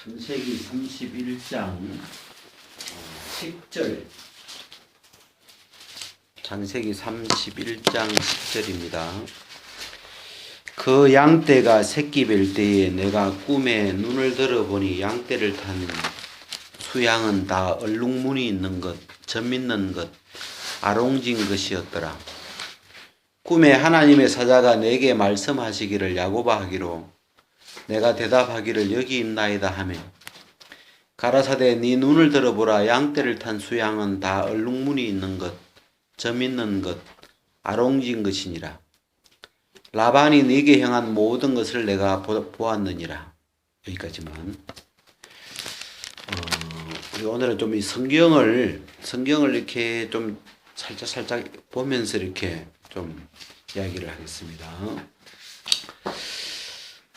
창세기 31장 10절. 창세기 31장 10절입니다. 그 양떼가 새끼 뵐 때에 내가 꿈에 눈을 들어보니 양떼를 탄 수양은 다 얼룩무늬 있는 것, 점 있는 것, 아롱진 것이었더라. 꿈에 하나님의 사자가 내게 말씀하시기를 야고바 하기로 내가 대답하기를 여기 있나이다 하며 가라사대 네 눈을 들어보라. 양떼를 탄 수양은 다 얼룩무늬 있는 것, 점 있는 것, 아롱진 것이니라. 라반이 네게 행한 모든 것을 내가 보았느니라. 여기까지만. 우리 오늘은 좀 이 성경을 이렇게 좀 살짝 보면서 이렇게 좀 이야기를 하겠습니다.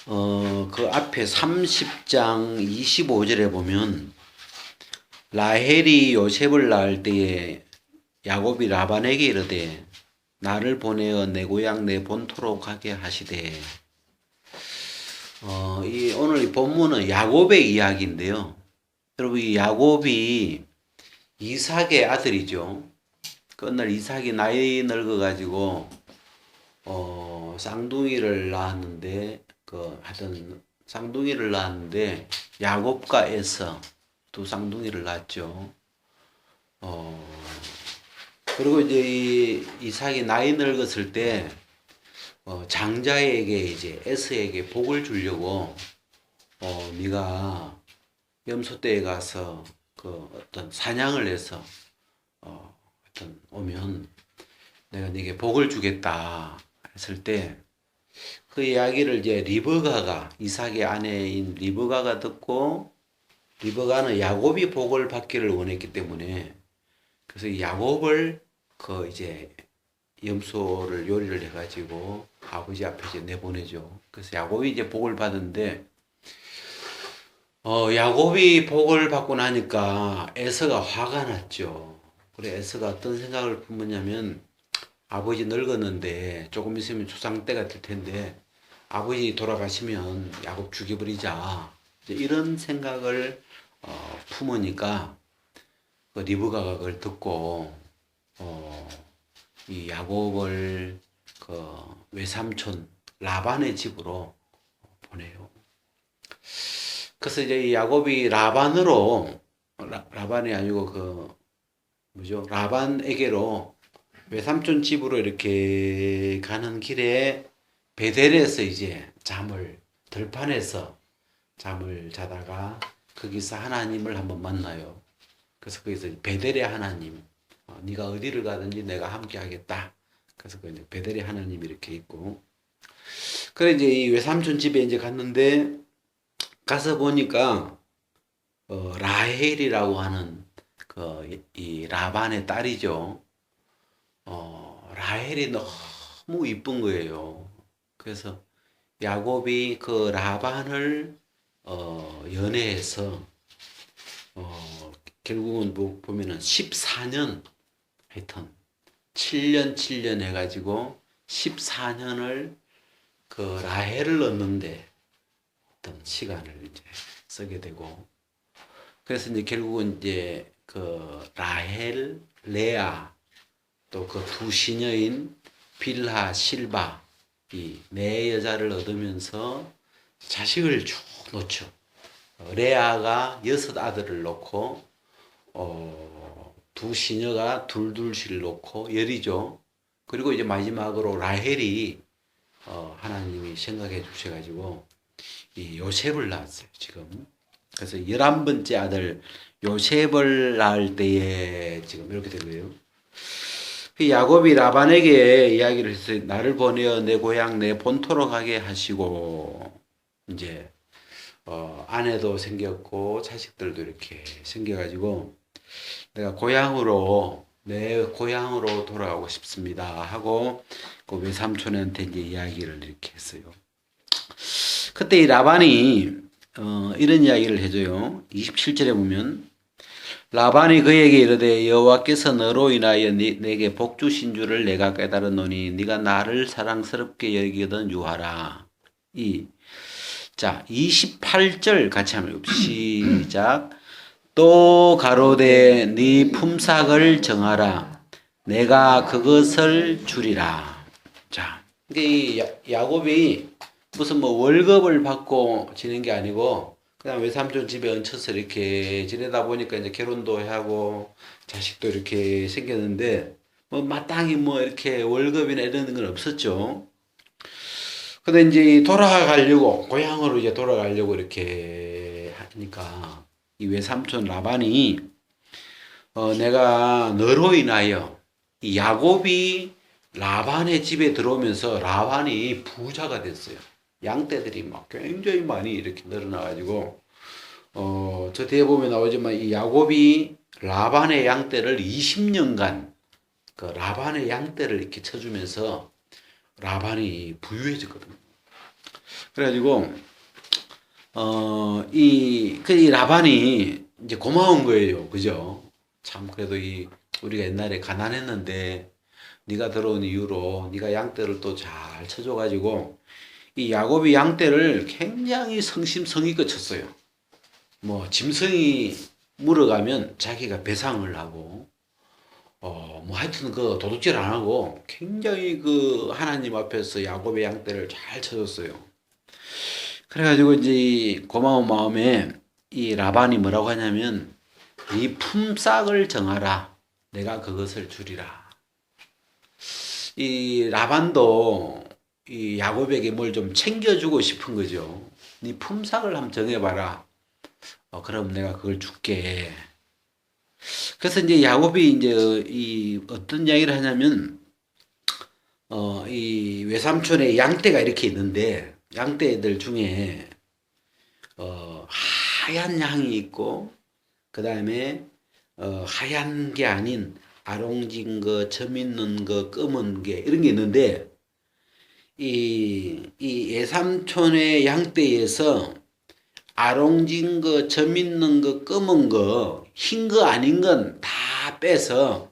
그 앞에 30장 25절에 보면 라헬이 요셉을 낳을 때에 야곱이 라반에게 이르되 나를 보내어 내 고향 내 본토로 가게 하시되. 오늘 이 본문은 야곱의 이야기인데요. 여러분, 이 야곱이 이삭의 아들이죠. 그날 이삭이 나이 늙어가지고 쌍둥이를 낳았는데 하여튼 쌍둥이를 낳았는데 야곱과 에서 두 쌍둥이를 낳았죠. 그리고 이제 이 이삭이 나이 늙었을 때 장자에게 이제 에서에게 복을 주려고 네가 염소떼에 가서 그 어떤 사냥을 해서 어떤 오면 내가 네게 복을 주겠다 했을 때 그 이야기를 이제 리브가가 이삭의 아내인 리브가가 듣고 리브가는 야곱이 복을 받기를 원했기 때문에 그래서 야곱을 그 이제 염소를 요리를 해가지고 아버지 앞에 이제 내보내죠. 그래서 야곱이 이제 복을 받은데 야곱이 복을 받고 나니까 에서가 화가 났죠. 그래 에서가 어떤 생각을 품었냐면 아버지 늙었는데 조금 있으면 초상 때가 될 텐데 아버지 돌아가시면 야곱 죽여버리자 이런 생각을 품으니까 그 리브가가 그걸 듣고 이 야곱을 그 외삼촌 라반의 집으로 보내요. 그래서 이제 이 야곱이 라반이 아니고 라반에게로 외삼촌 집으로 이렇게 가는 길에 베델에서 이제 들판에서 잠을 자다가 거기서 하나님을 한번 만나요. 그래서 거기서 베델의 하나님, 네가 어디를 가든지 내가 함께 하겠다. 그래서 그 베델의 하나님이 이렇게 있고, 그래 이제 이 외삼촌 집에 이제 갔는데 가서 보니까 라헬이라고 하는 이 라반의 딸이죠. 라헬이 너무 이쁜 거예요. 그래서 야곱이 그 라반을 연애해서 결국은 보면은 14년 하여튼 7년 해가지고 14년을 그 라헬을 얻는데 어떤 시간을 이제 쓰게 되고, 그래서 이제 결국은 이제 그 라헬, 레아 또 그 두 시녀인 빌하, 실바 이 네 여자를 얻으면서 자식을 쭉 놓죠. 레아가 6 아들을 놓고 두 시녀가 둘씩 놓고 10이죠. 그리고 이제 마지막으로 라헬이 하나님이 생각해 주셔가지고 이 요셉을 낳았어요, 지금. 그래서 11번째 아들 요셉을 낳을 때에 지금 이렇게 된 거예요. 야곱이 라반에게 이야기를 했어요. 나를 보내어 내 고향 내 본토로 가게 하시고, 이제 아내도 생겼고 자식들도 이렇게 생겨가지고 내가 내 고향으로 돌아가고 싶습니다 하고 그 외삼촌한테 이제 이야기를 이렇게 했어요. 그때 이 라반이 이런 이야기를 해줘요. 27절에 보면 라반이 그에게 이르되 여호와께서 너로 인하여 내게 복 주신 줄을 내가 깨달았노니 네가 나를 사랑스럽게 여기거든 유하라. 자, 28절 같이 한번 시작. 또 가로되 네 품삯을 정하라. 내가 그것을 주리라. 자, 이 야곱이 무슨 뭐 월급을 받고 지낸 게 아니고 그냥 외삼촌 집에 얹혀서 이렇게 지내다 보니까 이제 결혼도 하고 자식도 이렇게 생겼는데 뭐 마땅히 뭐 이렇게 월급이나 이런 건 없었죠. 근데 이제 돌아가려고 고향으로 이제 돌아가려고 이렇게 하니까 이 외삼촌 라반이 내가 너로 인하여 이 야곱이 라반의 집에 들어오면서 라반이 부자가 됐어요. 양떼들이 막 굉장히 많이 이렇게 늘어나가지고 저 뒤에 보면 나오지만 이 야곱이 라반의 양떼를 20년간 그 라반의 양떼를 이렇게 쳐주면서 라반이 부유해졌거든요. 그래가지고 이 라반이 이제 고마운 거예요, 그죠? 참 그래도 우리가 옛날에 가난했는데 네가 들어온 이후로 네가 양떼를 또 잘 쳐줘가지고 이 야곱이 양떼를 굉장히 성심성의껏 쳤어요. 뭐 짐승이 물어가면 자기가 배상을 하고 뭐 하여튼 그 도둑질 안 하고 굉장히 그 하나님 앞에서 야곱의 양떼를 잘 쳐줬어요. 그래가지고 이제 고마운 마음에 이 라반이 뭐라고 하냐면 이 품삯을 정하라. 내가 그것을 주리라. 이 라반도 이 야곱에게 뭘 좀 챙겨주고 싶은 거죠. 네 품삯을 한번 정해봐라. 그럼 내가 그걸 줄게. 그래서 이제 야곱이 이제 이 어떤 이야기를 하냐면 이 외삼촌의 양떼가 이렇게 있는데 양떼들 중에 하얀 양이 있고 그 다음에 하얀 게 아닌 아롱진 거, 점 있는 거, 검은 게 이런 게 있는데 이 외삼촌의 양떼에서 아롱진 거, 점 있는 거, 검은 거, 흰 거 아닌 건 다 빼서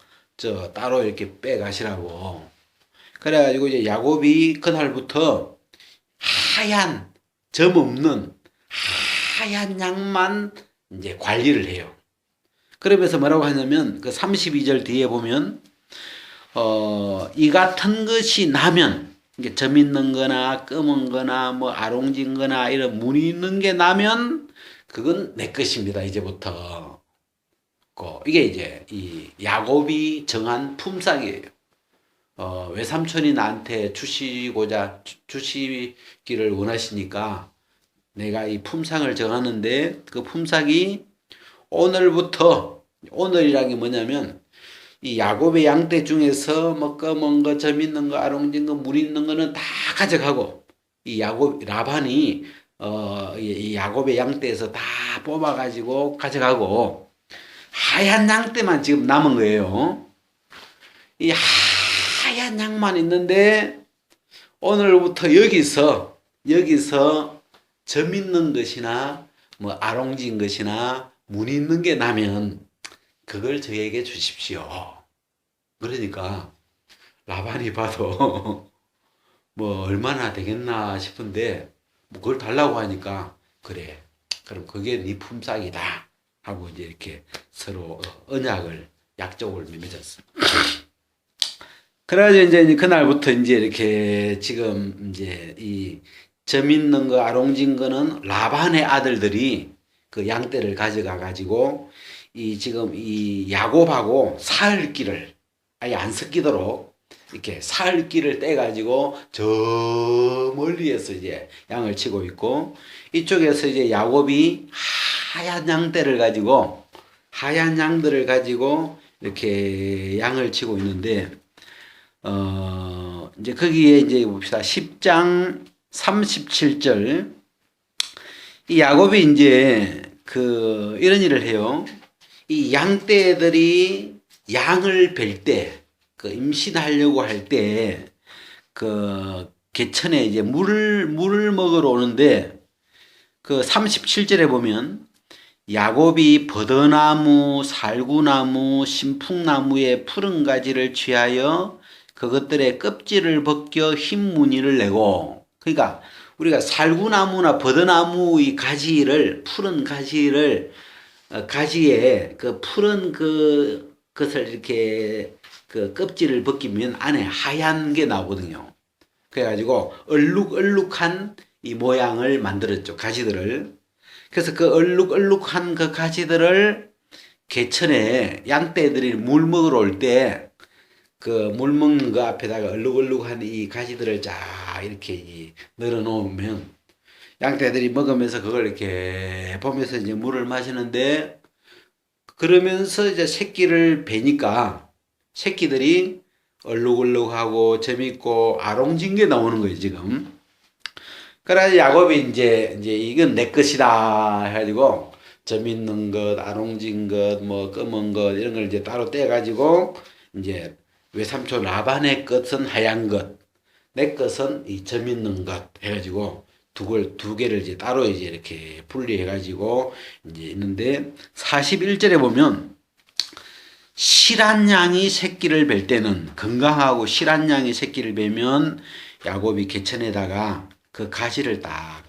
따로 이렇게 빼 가시라고. 그래가지고 이제 야곱이 그날부터 하얀 점 없는 하얀 양만 이제 관리를 해요. 그러면서 뭐라고 하냐면 그 32절 뒤에 보면 이 같은 것이 나면 이게 점 있는 거나 검은 거나 뭐 아롱진 거나 이런 무늬 있는 게 나면 그건 내 것입니다. 이제부터. 이게 이제 이 야곱이 정한 품삯이에요. 외삼촌이 나한테 주시기를 원하시니까 내가 이 품삯을 정하는데 그 품삯이 오늘부터 오늘이라는 게 뭐냐면 이 야곱의 양떼 중에서 뭐 검은 거, 점 있는 거, 아롱진 거, 물 있는 거는 다 가져가고 이 라반이 이 야곱의 양떼에서 다 뽑아가지고 가져가고 하얀 양떼만 지금 남은 거예요. 이 하얀 양만 있는데 오늘부터 여기서 점 있는 것이나 뭐 아롱진 것이나 문 있는 게 나면 그걸 저에게 주십시오. 그러니까 라반이 봐도 뭐 얼마나 되겠나 싶은데 뭐 그걸 달라고 하니까 그래. 그럼 그게 네 품삯이다 하고 이제 이렇게 서로 약속을 맺었어. 그래가지고 이제 그날부터 이제 이렇게 지금 이제 이 점 있는 거 아롱진 거는 라반의 아들들이 그 양떼를 가져가 가지고 지금 이 야곱하고 사흘길을 아예 안 섞이도록 이렇게 사흘길을 떼 가지고 저 멀리에서 이제 양을 치고 있고 이쪽에서 이제 야곱이 하얀 양들을 가지고 이렇게 양을 치고 있는데 이제 거기에 이제 봅시다. 10장 37절 이 야곱이 이제 이런 일을 해요. 이 양떼들이 양을 뵐 때, 임신하려고 할 때, 개천에 이제 물을 먹으러 오는데, 37절에 보면, 야곱이 버드나무, 살구나무, 신풍나무의 푸른 가지를 취하여 그것들의 껍질을 벗겨 흰 무늬를 내고, 그러니까 우리가 살구나무나 버드나무의 가지를, 푸른 가지를, 가지에 그 푸른 것을 이렇게 그 껍질을 벗기면 안에 하얀 게 나오거든요. 그래가지고 얼룩얼룩한 이 모양을 만들었죠. 가지들을. 그래서 그 얼룩얼룩한 그 가지들을 개천에 양떼들이 물 먹으러 올 때 그 물 먹는 거 앞에다가 얼룩얼룩한 이 가지들을 쫙 이렇게 널어 놓으면 양떼들이 먹으면서 그걸 이렇게 보면서 이제 물을 마시는데, 그러면서 이제 새끼를 베니까 새끼들이 얼룩얼룩하고 재밌고 아롱진 게 나오는 거예요, 지금. 그래서 야곱이 이제 이건 내 것이다 해가지고 재밌는 것, 아롱진 것, 뭐 검은 것 이런 걸 이제 따로 떼가지고 이제 외삼촌 라반의 것은 하얀 것, 내 것은 이 재밌는 것 해가지고 두 개를 이제 따로 이제 이렇게 분리해가지고 이제 있는데, 41절에 보면 실한 양이 새끼를 뵐 때는, 건강하고 실한 양이 새끼를 뵈면 야곱이 개천에다가 그 가지를 딱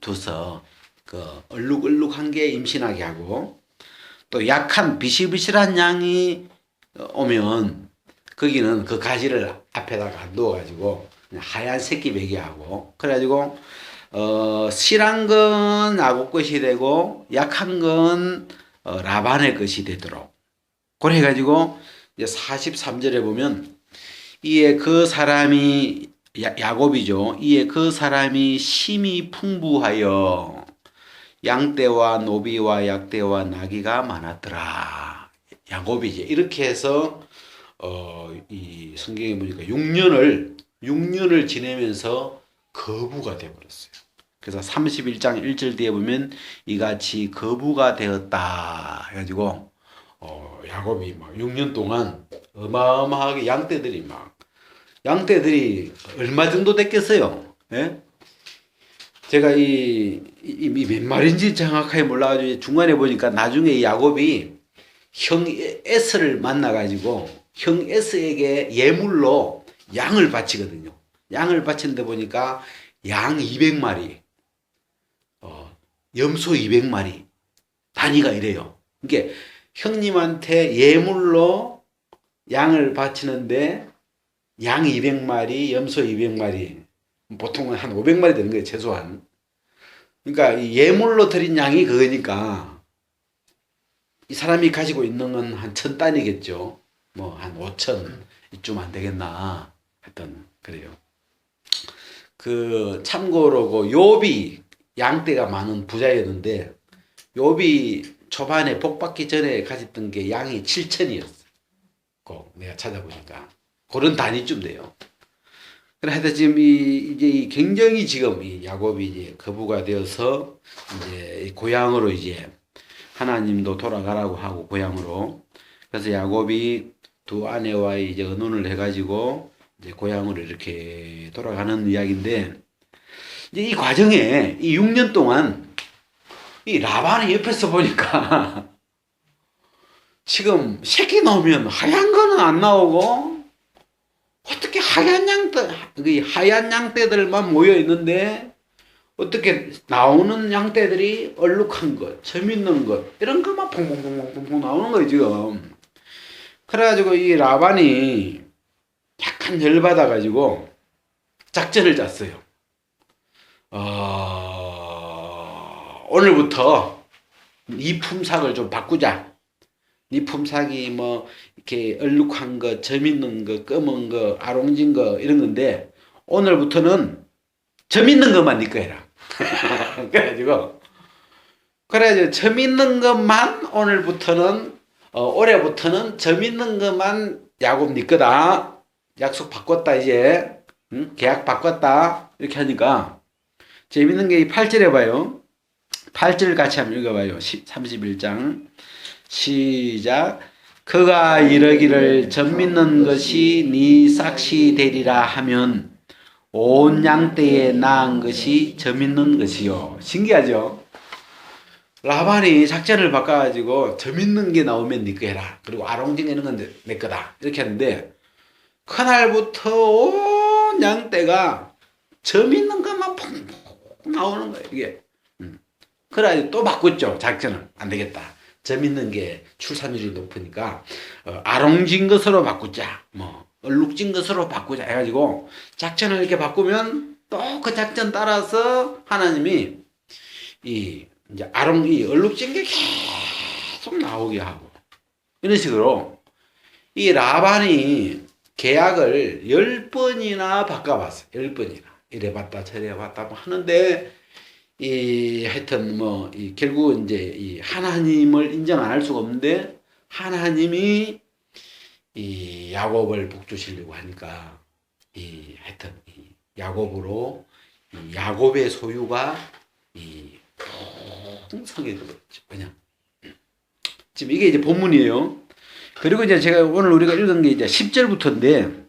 둬서 그 얼룩얼룩한 게 임신하게 하고, 또 약한 비실비실한 양이 오면 거기는 그 가지를 앞에다가 안 넣어가지고 하얀 새끼 먹이 하고, 그래가지고 실한 건 야곱 것이 되고 약한 건 라반의 것이 되도록. 그래 가지고 이제 43절에 보면 이에 그 사람이 야곱이죠. 이에 그 사람이 심히 풍부하여 양떼와 노비와 약떼와 나귀가 많았더라. 야곱이지. 이렇게 해서 이 성경에 보니까 6년을 지내면서 거부가 되어 버렸어요. 그래서 31장 1절 뒤에 보면 이같이 거부가 되었다 해가지고 야곱이 막 6년 동안 어마어마하게 양떼들이 얼마 정도 됐겠어요? 예? 제가 몇 마리인지 정확하게 몰라가지고 중간에 보니까 나중에 야곱이 형 에스를 만나가지고 형 에스에게 예물로 양을 바치거든요. 양을 바치는데 보니까 양 200마리, 염소 200마리, 단위가 이래요. 그러니까 형님한테 예물로 양을 바치는데 양 200마리, 염소 200마리, 보통은 한 500마리 되는 거예요, 최소한. 그러니까 예물로 드린 양이 그거니까 이 사람이 가지고 있는 건 한 1000단이겠죠. 뭐 한 5천 이쯤 안 되겠나 했던, 그래요. 그 참고로 그 욥이 양떼가 많은 부자였는데 욥이 초반에 복 받기 전에 가졌던 게 양이 7천이었어요. 꼭 내가 찾아보니까 그런 단위쯤 돼요. 그래서 지금 이제 굉장히 지금 이 야곱이 이제 거부가 되어서 이제 고향으로 이제 하나님도 돌아가라고 하고 고향으로. 그래서 야곱이 두 아내와 이제 의논을 해가지고 이제 고향으로 이렇게 돌아가는 이야기인데, 이제 이 과정에 이 6년 동안 이 라반이 옆에서 보니까 지금 새끼 나오면 하얀 거는 안 나오고 어떻게 하얀 양떼들만 모여 있는데 어떻게 나오는 양떼들이 얼룩한 것, 재밌는 것 이런 것만 퐁퐁퐁퐁 나오는 거예요 지금. 그래가지고 이 라반이 약간 열받아가지고 작전을 짰어요. 오늘부터 네 품삯을 좀 바꾸자. 네 품삯이 뭐 이렇게 얼룩한 거, 재밌는 거, 검은 거, 아롱진 거 이런 건데 오늘부터는 재밌는 것만 네 거 해라. 그래가지고 재밌는 것만 오늘부터는 올해부터는 재밌는 것만 야곱 네 거다. 약속 바꿨다 이제. 응? 계약 바꿨다. 이렇게 하니까 재밌는 게 8절에 봐요. 8절 같이 한번 읽어봐요. 31장 시작. 그가 이르기를 젖밌는 것이 네 삭시 되리라 하면 온 양떼에 낳은 것이 젖밌는 것이요. 신기하죠? 라반이 작전을 바꿔가지고 젖있는 게 나오면 네 거 해라. 그리고 아롱징이는 건 내 거다. 이렇게 하는데 그날부터 온 양떼가 젖있는 것만 퐁퐁 나오는 거예요, 이게. 그래가지고 또 바꿨죠, 작전을. 안 되겠다. 재밌는 게 출산율이 높으니까, 아롱진 것으로 바꾸자. 뭐, 얼룩진 것으로 바꾸자. 해가지고, 작전을 이렇게 바꾸면 또 그 작전 따라서 하나님이 이제 이 얼룩진 게 계속 나오게 하고. 이런 식으로 이 라반이 계약을 10번이나 바꿔봤어요. 10번이나. 이래 봤다 저래 봤다 뭐 하는데 하여튼 결국 이제 이 하나님을 인정 안 할 수가 없는데 하나님이 이 야곱을 복주시려고 하니까 하여튼 야곱으로 야곱의 소유가 풍성해져 버렸죠. 그냥 지금 이게 이제 본문이에요. 그리고 이제 제가 오늘 우리가 읽은 게 이제 10절부터인데,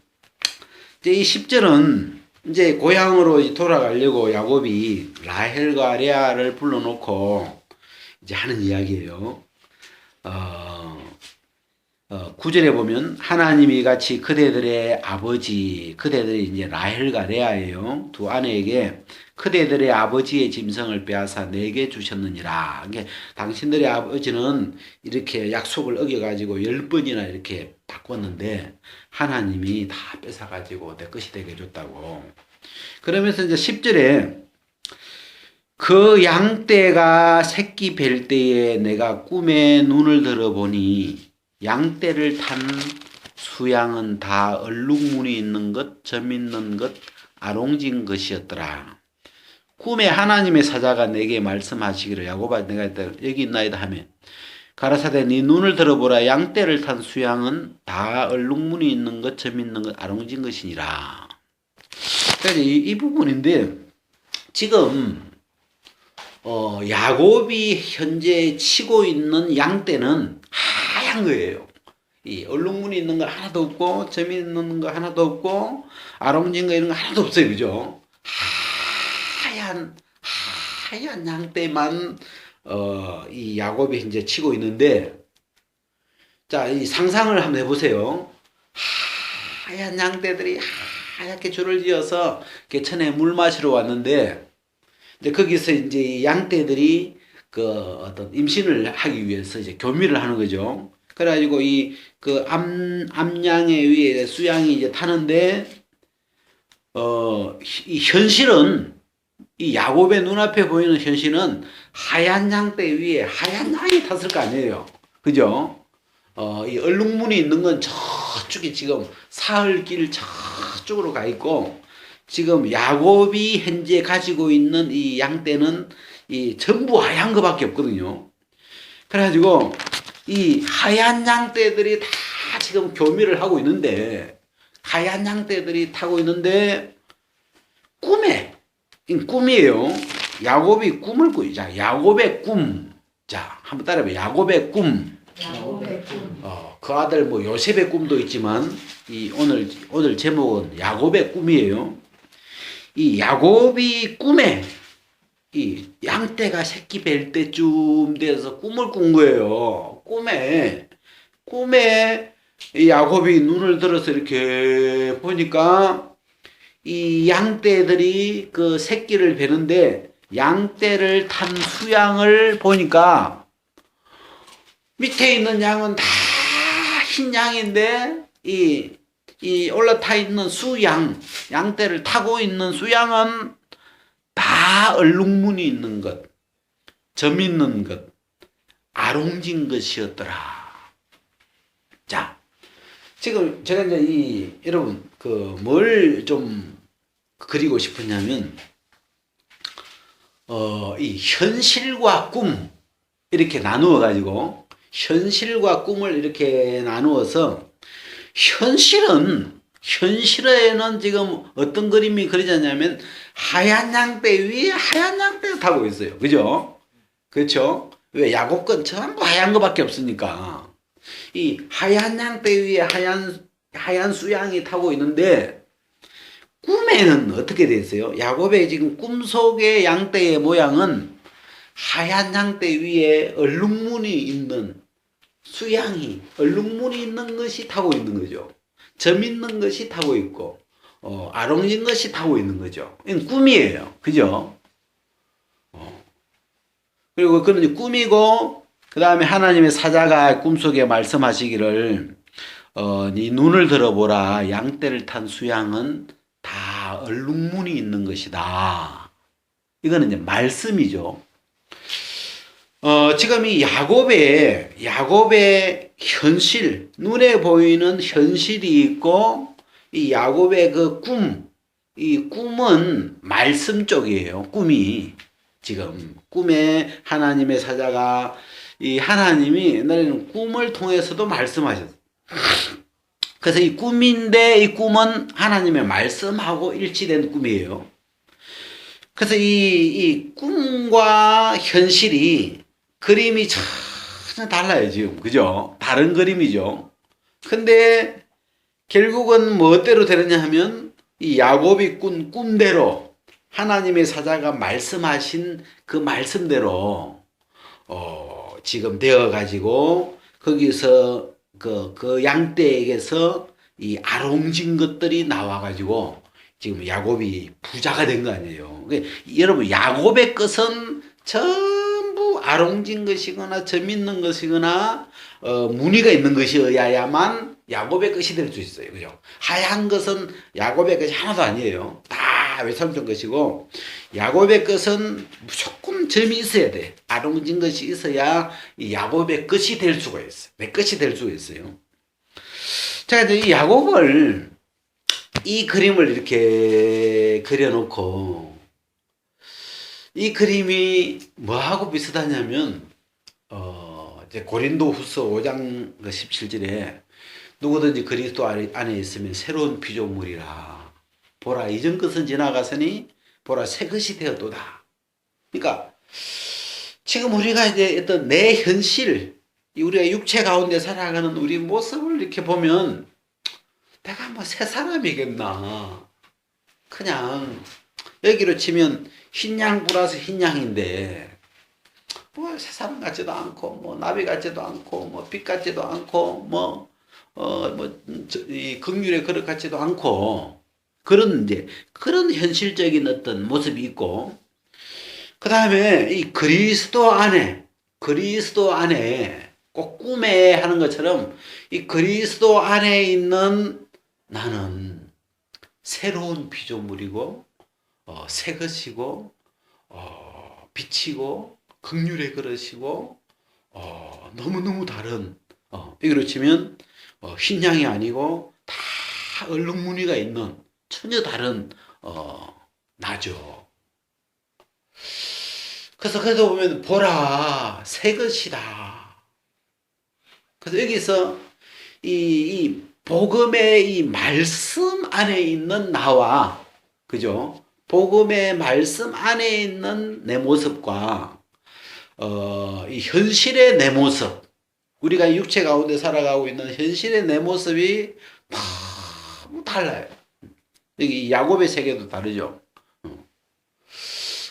이제 이 10절은 이제 고향으로 돌아가려고 야곱이 라헬과 레아를 불러놓고 이제 하는 이야기예요. 9절에 보면 하나님이 같이 그대들의 아버지, 그대들이 이제 라헬과 레아예요. 두 아내에게 그대들의 아버지의 짐승을 빼앗아 내게 주셨느니라. 이게 당신들의 아버지는 이렇게 약속을 어겨가지고 10번이나 이렇게 바꿨는데 하나님이 다 뺏어가지고 내 것이 되게 해줬다고. 그러면서 이제 10절에 그 양떼가 새끼 뵐 때에 내가 꿈에 눈을 들어보니 양떼를 탄 수양은 다 얼룩무늬 있는 것, 점 있는 것, 아롱진 것이었더라. 꿈에 하나님의 사자가 내게 말씀하시기를 야곱아 내가 여기 있나이다 하면 가라사대 네 눈을 들어보라. 양떼를 탄 수양은 다 얼룩무늬 있는 것, 점 있는 것, 아롱진 것이니라. 그래서 이 부분인데 지금 야곱이 현재 치고 있는 양떼는 하얀 거예요. 이 얼룩무늬 있는 거 하나도 없고 점 있는 거 하나도 없고 아롱진 거 이런 거 하나도 없어요. 그죠? 하얀 양떼만 이 야곱이 이제 치고 있는데, 자, 이 상상을 한번 해보세요. 하얀 양떼들이 하얗게 줄을 지어서 개천에 물 마시러 왔는데, 이제 거기서 이제 이 양떼들이 그 어떤 임신을 하기 위해서 이제 교미를 하는 거죠. 그래가지고 그 암양에 위에 수양이 이제 타는데, 이 현실은 이 야곱의 눈앞에 보이는 현실은 하얀 양떼 위에 하얀 양이 탔을 거 아니에요. 그죠? 이 얼룩무늬 있는 건 저쪽에 지금 사흘길 저쪽으로 가 있고, 지금 야곱이 현재 가지고 있는 이 양떼는 전부 하얀 거밖에 없거든요. 그래가지고 이 하얀 양떼들이 다 지금 교미를 하고 있는데, 하얀 양떼들이 타고 있는데 꿈이에요. 야곱이 꿈을 꾸요. 자, 야곱의 꿈. 자, 한번 따라해봐요. 야곱의 꿈. 야곱의 꿈. 그 아들 요셉의 꿈도 있지만 오늘 제목은 야곱의 꿈이에요. 이 야곱이 꿈에 이 양떼가 새끼 뵐 때쯤 돼서 꿈을 꾼 거예요. 꿈에 이 야곱이 눈을 들어서 이렇게 보니까 이 양떼들이 그 새끼를 베는데 양떼를 탄 수양을 보니까 밑에 있는 양은 다 흰 양인데 이 올라타 있는 양떼를 타고 있는 수양은 다 얼룩무늬 있는 것, 점 있는 것, 아롱진 것이었더라. 자, 지금 제가 이제 여러분 뭘 좀 그리고 싶었냐면 이 현실과 꿈 이렇게 나누어 가지고 현실과 꿈을 이렇게 나누어서 현실에는 지금 어떤 그림이 그려졌냐면 하얀 양떼 위에 하얀 양떼가 타고 있어요. 그죠? 그렇죠? 왜 야곱 건 전부 하얀 거밖에 없으니까 이 하얀 양떼 위에 하얀 수양이 타고 있는데 꿈에는 어떻게 됐어요? 야곱의 지금 꿈속의 양떼의 모양은 하얀 양떼 위에 얼룩무늬 있는 수양이 얼룩무늬 있는 것이 타고 있는 거죠. 점 있는 것이 타고 있고 아롱진 것이 타고 있는 거죠. 이건 꿈이에요. 그죠? 그리고 그는 이제 꿈이고, 그 다음에 하나님의 사자가 꿈속에 말씀하시기를, 네 눈을 들어보라. 양떼를 탄 수양은 다 얼룩무늬 있는 것이다. 이거는 이제 말씀이죠. 지금 이 야곱의 현실, 눈에 보이는 현실이 있고, 이 야곱의 그 이 꿈은 말씀 쪽이에요. 꿈이. 지금 꿈에 하나님의 사자가, 이 하나님이 옛날에는 꿈을 통해서도 말씀하셨어요. 그래서 이 꿈인데, 이 꿈은 하나님의 말씀하고 일치된 꿈이에요. 그래서 이 꿈과 현실이 그림이 전혀 달라요, 지금. 그죠? 다른 그림이죠. 근데 결국은 뭐대로 되느냐 하면 이 야곱이 꾼 꿈대로 하나님의 사자가 말씀하신 그 말씀대로 지금 되어 가지고 거기서 그 양떼에게서 이 아롱진 것들이 나와 가지고 지금 야곱이 부자가 된 거 아니에요. 여러분, 야곱의 것은 전부 아롱진 것이거나 점 있는 것이거나 무늬가 있는 것이어야만 야곱의 것이 될 수 있어요. 그죠? 하얀 것은 야곱의 것이 하나도 아니에요. 다 외삼촌 것이고, 야곱의 것은 무조건 점이 있어야 돼. 아롱진 것이 있어야 이 야곱의 것이 될 수가 있어요. 내 것이 될 수가 있어요. 자, 이제 이 야곱을, 이 그림을 이렇게 그려놓고, 이 그림이 뭐하고 비슷하냐면, 이제 고린도 후서 5장 17절에 누구든지 그리스도 안에 있으면 새로운 피조물이라. 보라, 이전 것은 지나갔으니 보라, 새 것이 되었도다. 그러니까 지금 우리가 이제 어떤 내 현실, 우리가 육체 가운데 살아가는 우리 모습을 이렇게 보면 내가 뭐 새 사람이겠나. 그냥 여기로 치면 흰양 플러스 흰양인데 뭐 새 사람 같지도 않고 뭐 나비 같지도 않고 뭐 빛 같지도 않고 이 긍휼의 그릇 같지도 않고 그런 이제 그런 현실적인 어떤 모습이 있고, 그 다음에 이 그리스도 안에 꼭 꿈에 하는 것처럼 이 그리스도 안에 있는 나는 새로운 피조물이고 새 것이고 빛이고 긍휼의 그릇이고 너무너무 다른 이기로 치면 흰 양이 아니고 다 얼룩무늬가 있는 전혀 다른 나죠. 그래서 그래도 보면 보라 새 것이다. 그래서 여기서 이 복음의 이 말씀 안에 있는 나와, 그죠? 복음의 말씀 안에 있는 내 모습과 이 현실의 내 모습, 우리가 육체 가운데 살아가고 있는 현실의 내 모습이 너무 달라요. 여기 야곱의 세계도 다르죠.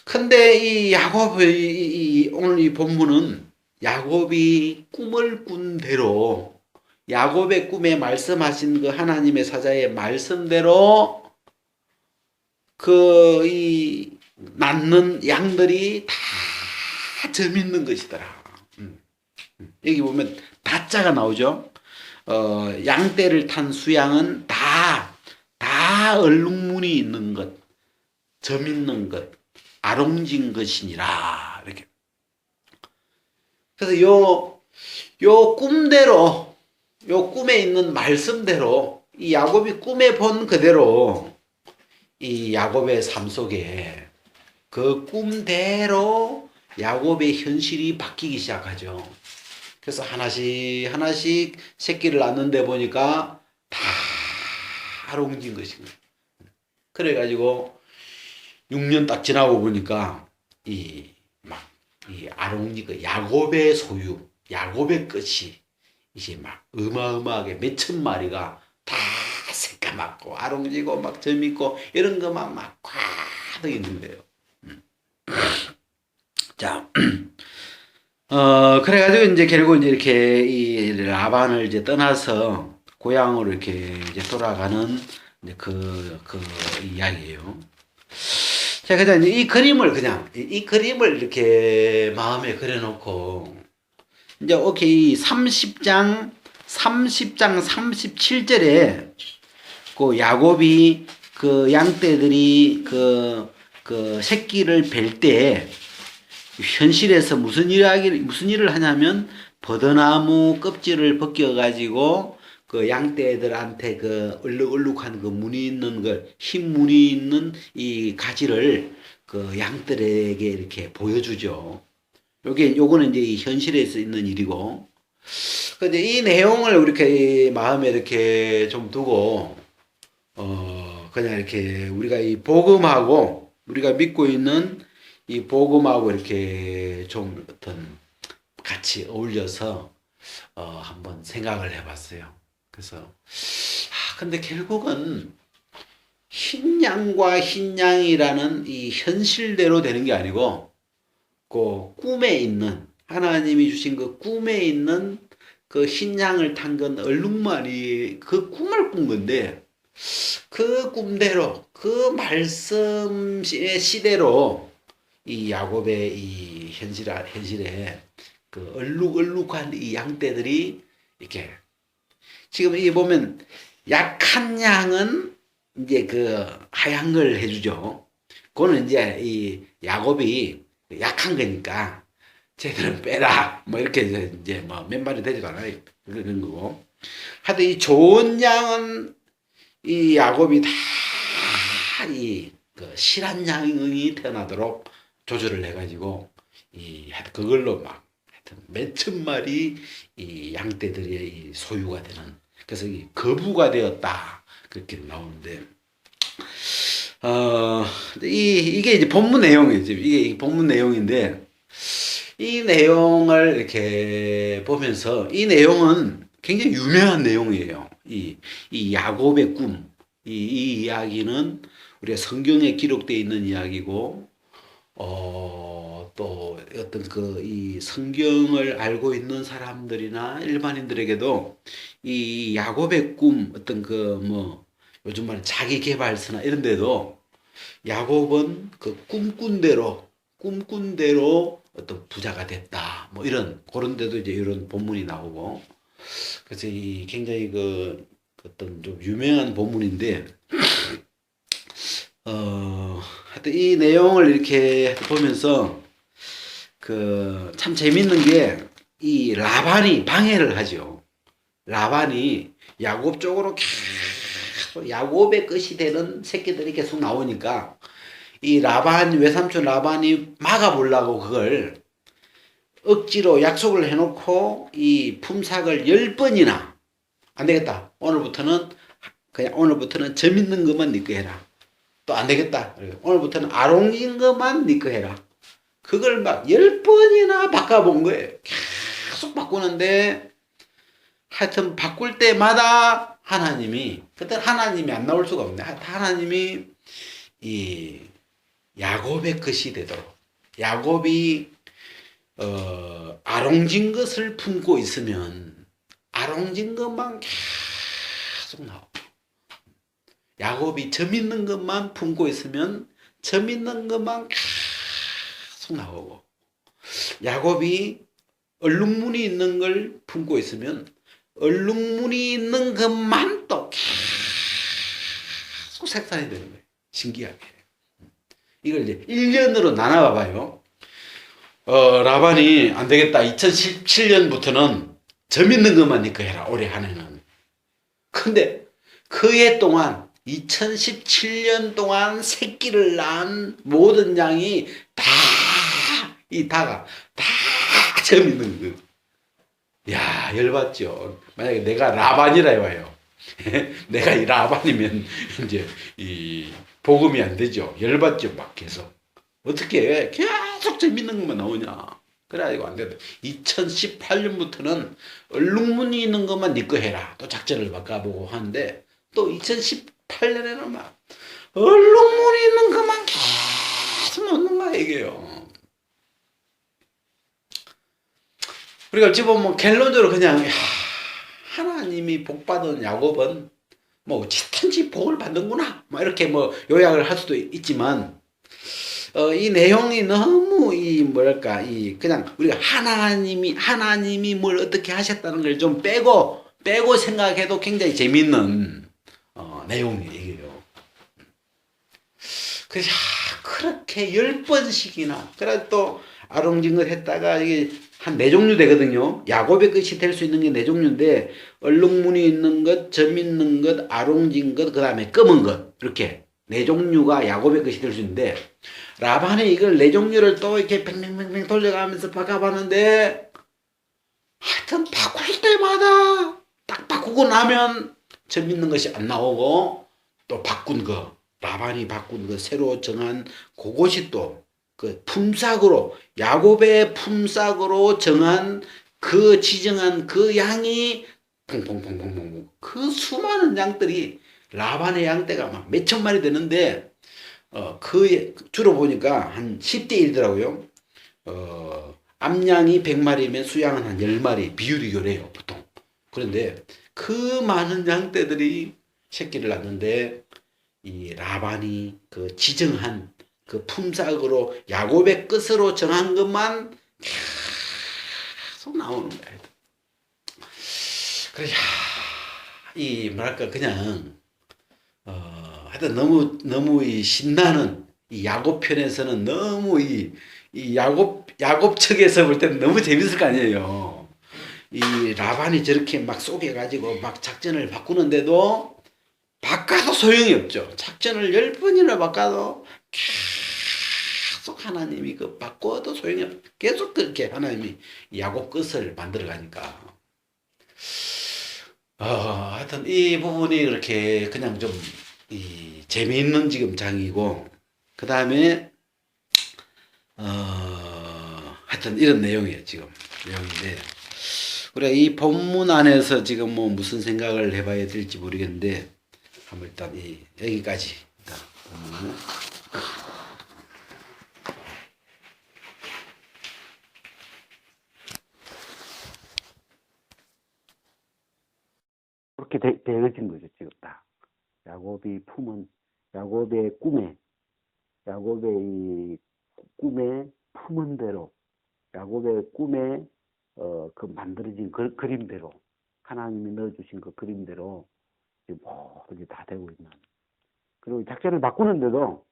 근데 이 야곱의 오늘 이 본문은 야곱이 꿈을 꾼 대로, 야곱의 꿈에 말씀하신 그 하나님의 사자의 말씀대로 이 낳는 양들이 다 재밌는 것이더라. 여기 보면 다자가 나오죠. 양떼를 탄 수양은 다 얼룩무늬 있는 것, 점 있는 것, 아롱진 것이니라. 이렇게. 그래서 요 꿈대로, 요 꿈에 있는 말씀대로, 이 야곱이 꿈에 본 그대로 이 야곱의 삶 속에 그 꿈대로 야곱의 현실이 바뀌기 시작하죠. 그래서 하나씩 새끼를 낳는데 보니까 다 아롱진 것인 거예요. 그래가지고 6년 딱 지나고 보니까 이 아롱진 그 야곱의 소유, 야곱의 것이 이제 막 어마어마하게 몇천 마리가 다 새까맣고 아롱지고 막 점 있고 이런 것만 막 꽉 있는데요. 자, 그래가지고 이제 결국 이제 이렇게 이 라반을 이제 떠나서 고향으로 이렇게 이제 돌아가는 이제 그 이야기예요. 자, 그다음 이 그림을 그냥 이 그림을 이렇게 마음에 그려놓고 이제 오케이 30장 37절에 그 야곱이 그 양떼들이 그 새끼를 뵐 때 현실에서 무슨 일을 하냐면 버드나무 껍질을 벗겨 가지고 그 양떼들한테 그 얼룩얼룩한 그 무늬 있는 흰 무늬 있는 이 가지를 그 양들에게 이렇게 보여주죠. 요거는 이제 이 현실에서 있는 일이고. 근데 이 내용을 이렇게 마음에 이렇게 좀 두고 그냥 이렇게 우리가 이 복음하고 우리가 믿고 있는 이 복음하고 이렇게 좀 어떤 같이 어울려서 한번 생각을 해봤어요. 그래서 근데 결국은 흰 양과 흰 양이라는 이 현실대로 되는 게 아니고 그 꿈에 있는 하나님이 주신 그 꿈에 있는 그 흰 양을 탄 건 얼룩말이 그 꿈을 꾼 건데 그 꿈대로 그 말씀의 시대로 이 야곱의 이 현실에 그 얼룩얼룩한 이 양떼들이 이렇게 지금 이 보면 약한 양은 이제 그 하얀 걸 해주죠. 그거는 이제 이 야곱이 약한 거니까 쟤들은 빼라 뭐 이렇게 이제 뭐 몇 마리 되지도 않아요. 그런 거고. 하여튼 이 좋은 양은 이 야곱이 다 이 그 실한 양이 태어나도록 조절을 해가지고 하여튼 그걸로 막 하여튼 몇천 마리 이 양떼들의 이 소유가 되는 그래서 이 거부가 되었다 그렇게 나오는데 이게 이제 본문 내용이죠. 이게 본문 내용인데 이 내용을 이렇게 보면서 이 내용은 굉장히 유명한 내용이에요. 이 야곱의 꿈, 이 이야기는 우리가 성경에 기록되어 있는 이야기고, 또 어떤 이 성경을 알고 있는 사람들이나 일반인들에게도 이 야곱의 꿈, 어떤 요즘 말은 자기 개발서나 이런 데도 야곱은 그 꿈꾼 대로 어떤 부자가 됐다. 뭐 그런 데도 이제 이런 본문이 나오고. 그래서 이 굉장히 어떤 좀 유명한 본문인데, 하여튼 이 내용을 이렇게 보면서 참 재밌는 게 이 라반이 방해를 하죠. 라반이 야곱 쪽으로 계속 야곱의 것이 되는 새끼들이 계속 나오니까 이 외삼촌 라반이 막아보려고 그걸 억지로 약속을 해놓고 이 품삯을 10번이나 안 되겠다. 오늘부터는 점 있는 것만 네 거 해라. 또 안 되겠다. 오늘부터는 아롱인 것만 네 거 해라. 그걸 막 10번이나 바꿔본 거예요. 계속 바꾸는데 하여튼 바꿀 때마다 그때 하나님이 안 나올 수가 없네. 하나님이 이 야곱의 것이 되도록 야곱이 아롱진 것을 품고 있으면 아롱진 것만 계속 나오고 야곱이 점 있는 것만 품고 있으면 점 있는 것만 계속 나오고 야곱이 얼룩무늬 있는 걸 품고 있으면 얼룩무늬 있는 것만 또 계속 생산이 되는 거예요. 신기하게. 이걸 이제 1년으로 나눠봐봐요. 라반이 안 되겠다. 2017년부터는 점 있는 것만 니꺼 해라. 올해 한 해는. 근데 그 해 동안 2017년 동안 새끼를 낳은 모든 양이 다가 점 있는 거. 야, 열받죠. 만약에 내가 라반이라 해봐요. 내가 이 라반이면 이제 이 복음이 안 되죠. 열받죠. 막 계속. 어떻게 계속 재밌는 것만 나오냐. 그래가지고 안 된다. 2018년부터는 얼룩무늬 있는 것만 네 거 해라. 또 작전을 바꿔보고 하는데 또 2018년에는 막 얼룩무늬 있는 것만 계속 넣는 거야 이게요. 우리가 어찌 보면 결론적으로 그냥 하나님이 복받은 야곱은 뭐 어쨌든지 복을 받는구나 뭐 이렇게 요약을 할 수도 있지만 이 내용이 너무 이 뭐랄까 이 그냥 우리가 하나님이 뭘 어떻게 하셨다는 걸 좀 빼고 생각해도 굉장히 재밌는 내용이에요. 그래서 그렇게 10번씩이나 그래 또 아롱징을 했다가 이게 한 네 종류 되거든요. 야곱의 끝이 될 수 있는 게 네 종류인데 얼룩무늬 있는 것, 점 있는 것, 아롱진 것, 그 다음에 검은 것 이렇게 네 종류가 야곱의 끝이 될 수 있는데 라반이 이걸 네 종류를 또 이렇게 뱅뱅뱅뱅 돌려가면서 바꿔봤는데 하여튼 바꿀 때마다 딱 바꾸고 나면 점 있는 것이 안 나오고 또 바꾼 거 라반이 바꾼 거 새로 정한 그것이 또 그 품삯으로 야곱의 품삯으로 정한 그 지정한 그 양이 퐁퐁퐁퐁퐁 그 수많은 양들이 라반의 양떼가 막 몇천 마리 되는데 주로 보니까 한 10대 1더라고요. 암양이 100마리면 수양은 한 10마리 비율이 요래요, 보통. 그런데 그 많은 양떼들이 새끼를 낳는데 이 라반이 그 지정한 그 품삯으로 야곱의 끝으로 정한 것만 계속 나오는 거예요. 그래, 이 뭐랄까 그냥 하여튼 너무 이 신나는 이 야곱 편에서는 너무 이 야곱 측에서 볼 때는 너무 재밌을 거 아니에요. 이 라반이 저렇게 막 쏘개가지고 막 작전을 바꾸는데도 바꿔도 소용이 없죠. 작전을 10번이나 바꿔도 계속 하나님이 그 바꿔도 소용이 없죠. 계속 그렇게 하나님이 야곱 끝을 만들어 가니까. 하여튼 이 부분이 그렇게 그냥 좀 이 재미있는 지금 장이고 그 다음에 하여튼 이런 내용이에요 지금 내용인데 우리가 이 본문 안에서 지금 뭐 무슨 생각을 해봐야 될지 모르겠는데 한번 일단 여기까지 일단 본문을 그렇게 되어진 거죠 지금 딱 야곱이 품은 야곱의 이 꿈에 품은 대로 야곱의 꿈에 그 만들어진 그림대로 하나님이 넣어주신 그 그림대로 지금 모든 다 되고 있는. 그리고 작전을 바꾸는데도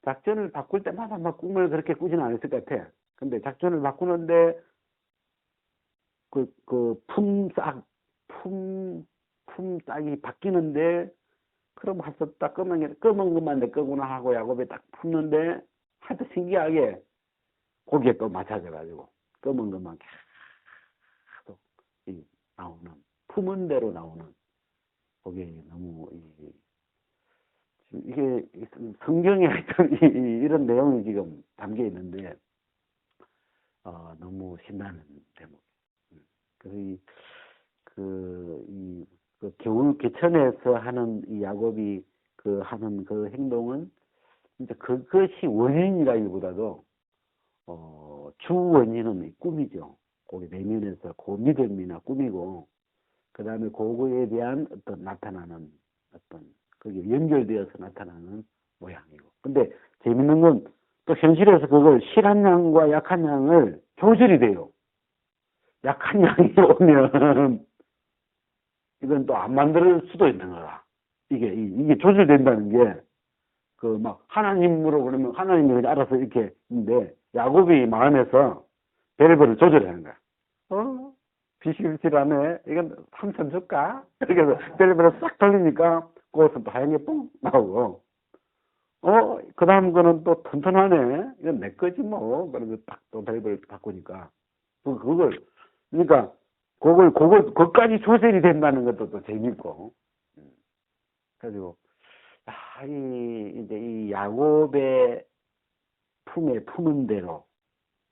작전을 바꿀 때마다 막 꿈을 그렇게 꾸지는 않았을 것 같아. 근데 작전을 바꾸는데 그 품삯이 바뀌는데 그럼 하서 딱 검은 것만 내 거구나 하고 야곱에 딱 품는데 하여튼 신기하게 거기에 또 맞춰져가지고 검은 것만 계속 나오는 품은 대로 나오는 그게 너무 이게 성경에 하여튼 이런 내용이 지금 담겨 있는데 너무 신나는 대목. 그래서 그 겨울 개천에서 하는 이 야곱이 하는 그 행동은 진짜 그것이 원인이라기보다도 주 원인은 꿈이죠. 거기 내면에서 그 믿음이나 꿈이고 그 다음에 그거에 대한 어떤 나타나는 어떤 그게 연결되어서 나타나는 모양이고. 근데 재밌는 건 또 현실에서 그걸 실한 양과 약한 양을 조절이 돼요. 약한 양이 오면 이건 또 안 만들 수도 있는 거다. 이게 조절된다는 게 그 막 하나님으로 그러면 하나님이 그냥 알아서 이렇게 있는데 야곱이 마음에서 벨브를 조절하는 거야. 비실비실하네. 이건 삼천 줄까? 이렇게 해서 벨브를 싹 돌리니까 그것은 또 하얀 게 뽕 나오고 그 다음 거는 또 튼튼하네. 이건 내 거지 뭐. 그러면서 딱 또 벨브를 바꾸니까 그러니까 그것까지 조절이 된다는 것도 또 재밌고. 그래가지고 이제 이 야곱의 품에 품은 대로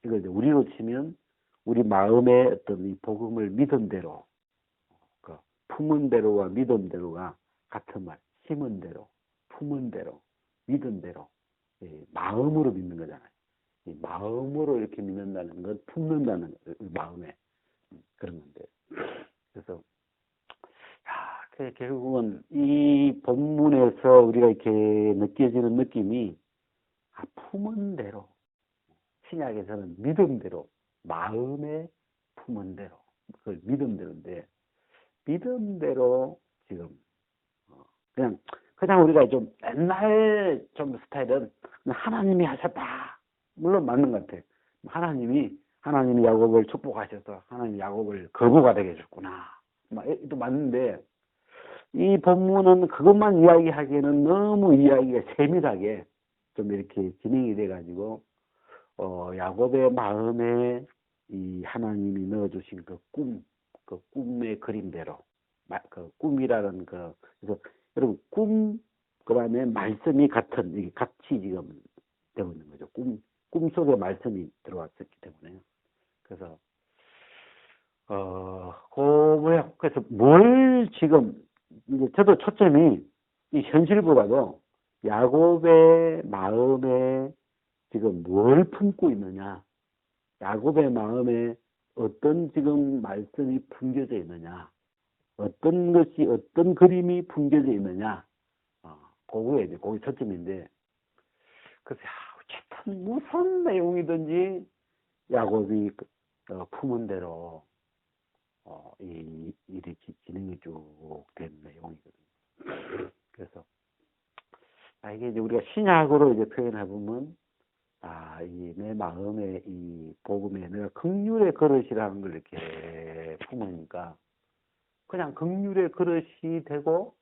이거 이제 우리로 치면 우리 마음의 어떤 이 복음을 믿은 대로 그 품은 대로와 믿은 대로가 같은 말. 심은 대로, 품은 대로, 믿은 대로 마음으로 믿는 거잖아요. 이 마음으로 이렇게 믿는다는 건 품는다는 마음에 그런 건데. 그래서 결국은 이 본문에서 우리가 이렇게 느껴지는 느낌이 품은 대로, 신약에서는 믿음대로, 마음에 품은 대로, 그걸 믿음대로인데, 믿음대로 지금 그냥 우리가 좀 옛날 좀 스타일은 하나님이 하셨다. 물론 맞는 것 같아. 하나님이 야곱을 축복하셔서 하나님이 야곱을 거부가 되게 해줬구나. 또 맞는데 이 본문은 그것만 이야기하기에는 너무 이야기가 세밀하게 좀 이렇게 진행이 돼가지고 야곱의 마음에 이 하나님이 넣어주신 그 꿈의 그림대로 그 꿈이라는 그래서 여러분 그다음에 말씀이 같이 지금 되고 있는 거죠. 꿈 속에 말씀이 들어왔었기 때문에 그래서 뭐야 그래서 뭘 지금 이제 저도 초점이 이 현실보다도 야곱의 마음에 지금 뭘 품고 있느냐, 야곱의 마음에 어떤 지금 말씀이 품겨져 있느냐, 어떤 그림이 품겨져 있느냐, 그거에 거기 초점인데, 그래서 어쨌든 무슨 내용이든지 야곱이 품은 대로 이 일이 진행이 쭉 된 내용이거든요. 그래서 이게 이제 우리가 신약으로 이제 표현해 보면 이 내 마음에 이 복음에 내가 긍휼의 그릇이라는 걸 이렇게 품으니까 그냥 긍휼의 그릇이 되고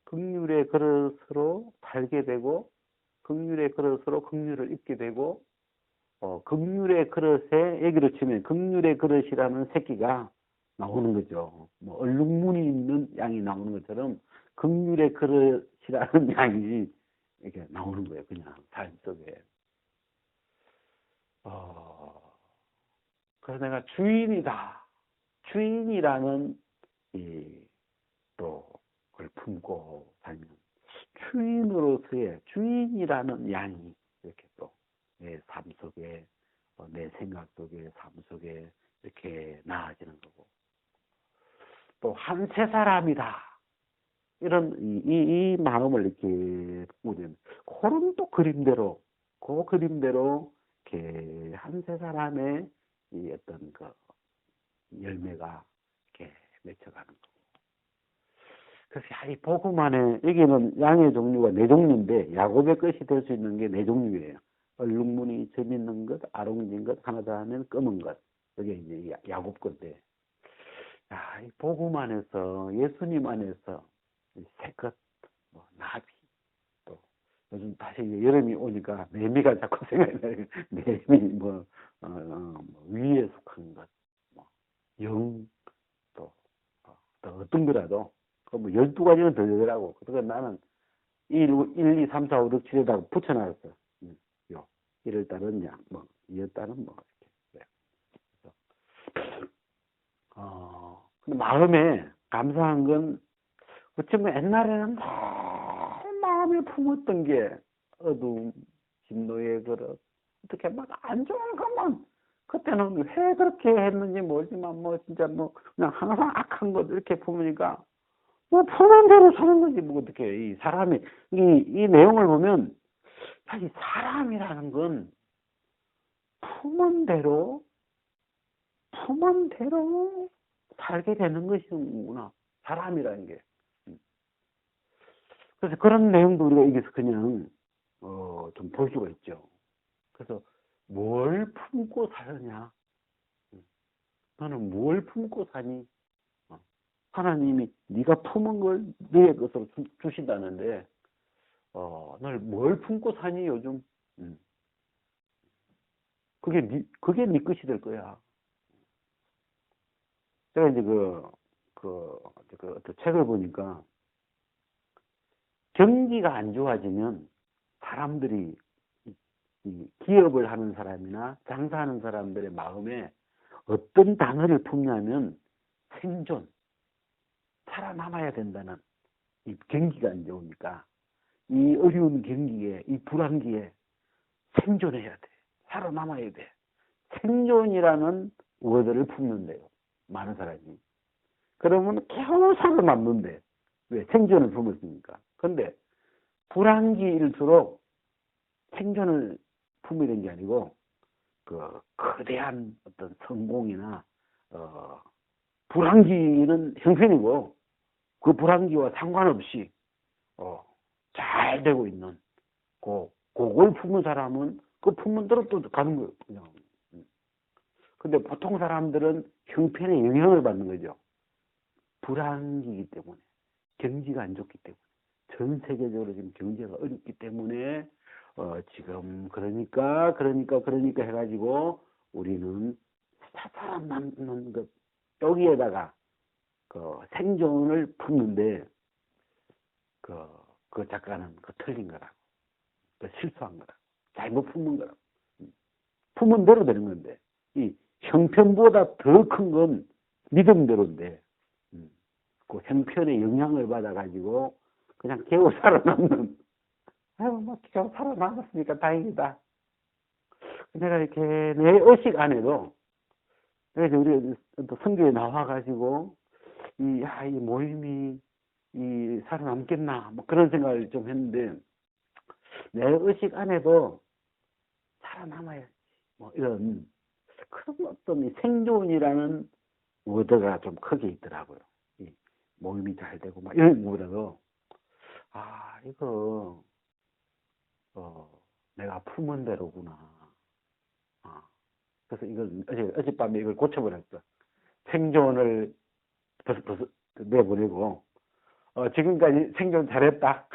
긍휼의 그릇으로 살게 되고 긍휼의 그릇으로 긍휼을 입게 되고 긍휼의 그릇에 얘기로 치면 긍휼의 그릇이라는 새끼가 나오는 거죠. 뭐 얼룩무늬 있는 양이 나오는 것처럼 긍휼의 그릇이라는 양이 이렇게 나오는 거예요. 그냥 삶 속에. 그래서 내가 주인이다. 주인이라는 또 그걸 품고 살면 주인으로서의 주인이라는 양이 이렇게 또 내 삶 속에 내 생각 속에 삶 속에 이렇게 나아지는 거고 또 한 세 사람이다. 이런 이 마음을 이렇게 보면 그런 또 그림대로 이렇게 한 세 사람의 이 어떤 그 열매가 이렇게 맺혀가는 거고. 그래서 이 복음 안에 여기는 양의 종류가 네 종류인데 야곱의 것이 될 수 있는 게 네 종류예요. 얼룩무늬 점 있는 것, 아롱진 것, 하나 더 하면 검은 것. 이게 이제 야곱 건데. 이 복음 안에서 예수님 안에서 새것, 나비, 또 요즘 다시 여름이 오니까 매미가 자꾸 생각이 나요. 매미, 위에 속한 것, 영, 또 어떤 거라도 그 12가지는 더 되더라고. 그래서 나는 1, 2, 3, 4, 5, 6, 7에다가 붙여놨어. 1월달은 양, 2월달은 이렇게. 근데 마음에 감사한 건, 어쩌면 옛날에는 마음에 품었던 게, 어두움, 진노의 그릇, 어떻게 막 안 좋은 것만, 그때는 왜 그렇게 했는지 모르지만, 진짜 그냥 항상 악한 것 이렇게 품으니까, 품은 대로 사는 거지, 어떻게. 이 사람이, 이 내용을 보면, 이 사람이라는 건, 품은 대로 살게 되는 것이구나. 사람이라는 게. 그래서 그런 내용도 우리가 여기서 그냥, 좀 볼 수가 있죠. 그래서 뭘 품고 사느냐? 너는 뭘 품고 사니? 하나님이 네가 품은 걸 네 것으로 주신다는데, 널 뭘 품고 사니 요즘? 그게 네 것이 될 거야. 제가 이제 어떤 책을 보니까 경기가 안 좋아지면 사람들이 이 기업을 하는 사람이나 장사하는 사람들의 마음에 어떤 단어를 품냐면 생존, 살아남아야 된다는 이 경기가 안 좋으니까 이 어려운 경기에 이 불안기에 생존해야 돼. 살아남아야 돼. 생존이라는 워드를 품는데요. 많은 사람이. 그러면 겨우 살아남는데 왜? 생존을 품었으니까. 근데 불안기일수록 생존을 품이란 게 아니고 그 거대한 어떤 성공이나 불황기는 형편이고 그 불황기와 상관없이 잘 되고 있는 그걸 품은 사람은 그 품은 대로 또 가는 거예요. 그냥. 근데 보통 사람들은 형편에 영향을 받는 거죠. 불황기이기 때문에, 경기가 안 좋기 때문에, 전 세계적으로 지금 경제가 어렵기 때문에 지금 그러니까 해가지고 우리는 살아남는 것 여기에다가 그 생존을 품는데 그 작가는 틀린 거라고, 실수한 거라고, 잘못 품은 거라고. 품은 대로 되는 건데 이 형편보다 더 큰 건 믿음대로인데 그 형편의 영향을 받아가지고 그냥 겨우 살아남는, 겨우 살아남았으니까 다행이다. 내가 이렇게 내 의식 안에도, 그래서 우리 또 성경에 나와가지고 이 모임이 살아남겠나 뭐 그런 생각을 좀 했는데, 내 의식 안에도 살아남아야지 뭐 이런 그런 어떤 생존이라는 워드가 좀 크게 있더라고요. 이 모임이 잘 되고 막 이런 것보다도 이거 내가 품은 대로구나. 그래서 이걸 어젯밤에 이걸 고쳐버렸어. 생존을 벌써 내보내고 지금까지 생존 잘했다.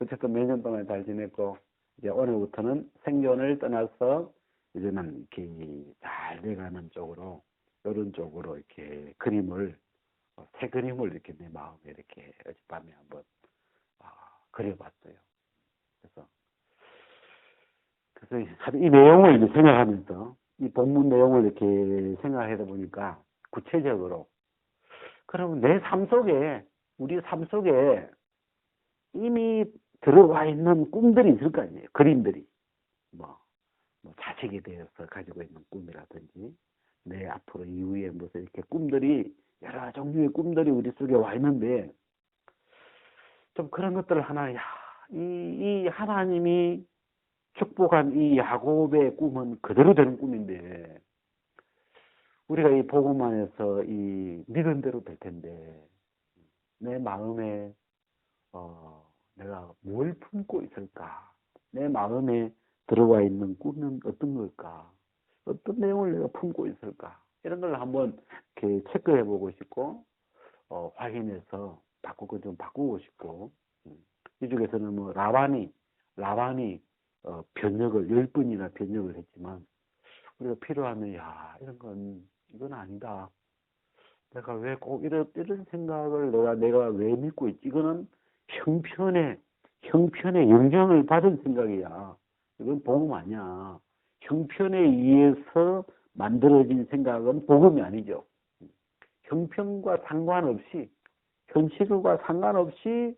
어쨌든 몇 년 동안 잘 지냈고 이제 오늘부터는 생존을 떠나서 이제는 이렇게 잘 돼가는 쪽으로, 이런 쪽으로 이렇게 그림을, 새 그림을 이렇게 내 마음에 이렇게 어젯밤에 한번 그려봤어요. 그래서 이 내용을 이제 생각하면서 이 본문 내용을 이렇게 생각하다 보니까 구체적으로, 그러면 내 삶 속에, 우리 삶 속에 이미 들어와 있는 꿈들이 있을 거 아니에요. 그림들이. 뭐 자식에 대해서 가지고 있는 꿈이라든지, 내 앞으로 이후에 무슨 이렇게 꿈들이, 여러 종류의 꿈들이 우리 속에 와 있는데, 좀 그런 것들을 하나, 이 하나님이 축복한 이 야곱의 꿈은 그대로 되는 꿈인데, 우리가 이 복음 안에서 이 믿은 대로 될 텐데, 내 마음에 내가 뭘 품고 있을까? 내 마음에 들어와 있는 꿈은 어떤 걸까? 어떤 내용을 내가 품고 있을까? 이런 걸 한번 이렇게 체크해 보고 싶고, 확인해서 좀 바꾸고 싶고, 이쪽에서는 뭐 라반이 변역을 10번이나 변역을 했지만, 우리가 필요하면 이건 아니다. 내가 왜 꼭 이런 생각을 내가 왜 믿고 있지? 이거는 형편의 영향을 받은 생각이야. 이건 복음 아니야. 형편에 의해서 만들어진 생각은 복음이 아니죠. 형편과 상관없이, 현실과 상관없이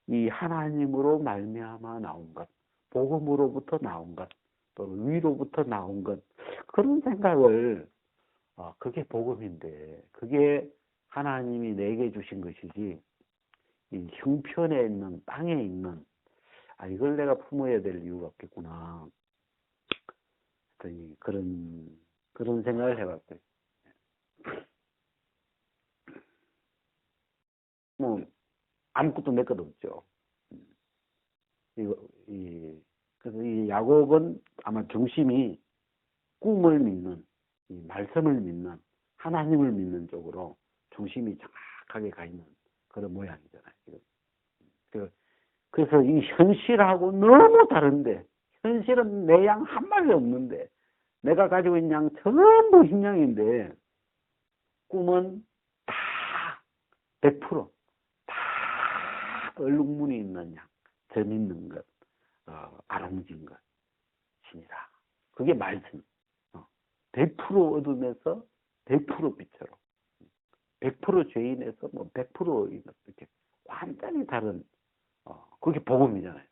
이 하나님으로 말미암아 나온 것, 복음으로부터 나온 것, 또는 위로부터 나온 것, 그런 생각을, 그게 복음인데, 그게 하나님이 내게 주신 것이지, 이 형편에 있는, 땅에 있는, 이걸 내가 품어야 될 이유가 없겠구나. 그런 생각을 해봤어요. 뭐, 아무것도 내 것 없죠. 그래서 이 야곱은 아마 중심이 꿈을 믿는, 이 말씀을 믿는, 하나님을 믿는 쪽으로 중심이 정확하게 가 있는 그런 모양이잖아요. 그래서 이 현실하고 너무 다른데, 현실은 내 양 한 마리 없는데, 내가 가지고 있는 양 전부 흰양인데, 꿈은 다 100%, 다 얼룩무늬 있는 양, 점 있는 것, 아롱진 것이니라. 그게 말씀. 100% 어둠에서 100% 빛으로, 100% 죄인에서 100% 이렇게 완전히 다른, 그게 복음이잖아요.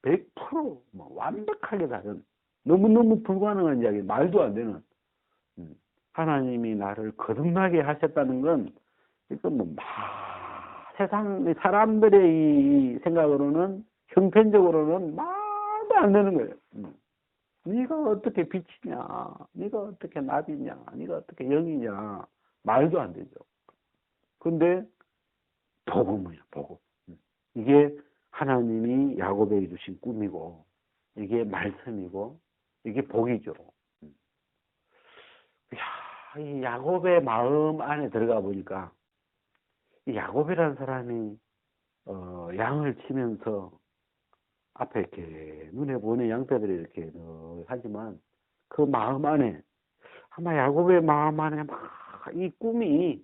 100% 완벽하게 다른, 너무너무 불가능한 이야기, 말도 안 되는, 하나님이 나를 거듭나게 하셨다는 건, 이건 세상 사람들의 이 생각으로는, 형편적으로는 말도 말도 안 되는 거예요. 네가 어떻게 빛이냐, 네가 어떻게 나비냐, 네가 어떻게 영이냐, 말도 안 되죠. 근데 복음이야, 복음. 이게 하나님이 야곱에게 주신 꿈이고, 이게 말씀이고, 이게 복이죠. 이 야곱의 마음 안에 들어가 보니까, 이 야곱이라는 사람이 양을 치면서 앞에 이렇게 눈에 보이는 양떼들이 이렇게 하지만 그 마음 안에 아마 야곱의 마음 안에 막 이 꿈이